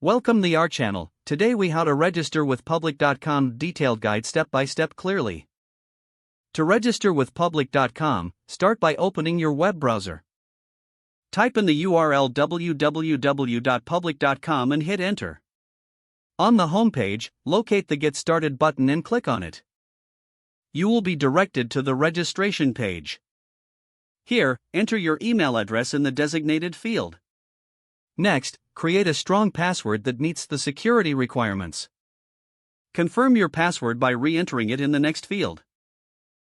Welcome to our channel. Today we how to register with Public.com detailed guide step by step clearly. To register with Public.com, start by opening your web browser. Type in the URL www.public.com and hit enter. On the home page, locate the Get Started button and click on it. You will be directed to the registration page. Here, enter your email address in the designated field. Next, create a strong password that meets the security requirements. Confirm your password by re-entering it in the next field.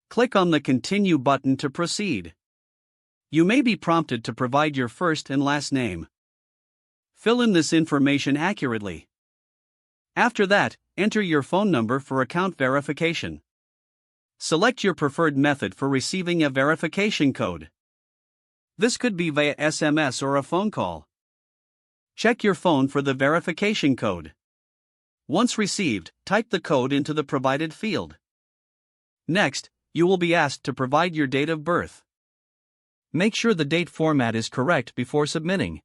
Click on the Continue button to proceed. You may be prompted to provide your first and last name. Fill in this information accurately. After that, enter your phone number for account verification. Select your preferred method for receiving a verification code. This could be via SMS or a phone call. Check your phone for the verification code. Once received, type the code into the provided field. Next, you will be asked to provide your date of birth. Make sure the date format is correct before submitting.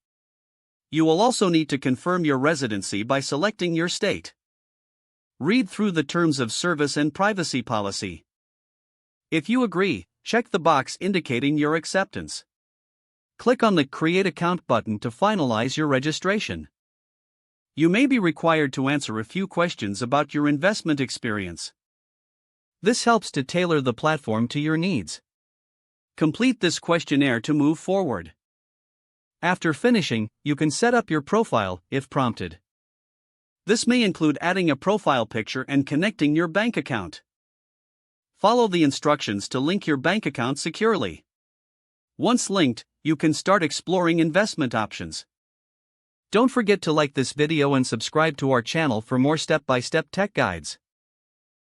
You will also need to confirm your residency by selecting your state. Read through the terms of service and privacy policy. If you agree, check the box indicating your acceptance. Click on the Create Account button to finalize your registration. You may be required to answer a few questions about your investment experience. This helps to tailor the platform to your needs. Complete this questionnaire to move forward. After finishing, you can set up your profile if prompted. This may include adding a profile picture and connecting your bank account. Follow the instructions to link your bank account securely. Once linked, you can start exploring investment options. Don't forget to like this video and subscribe to our channel for more step-by-step tech guides.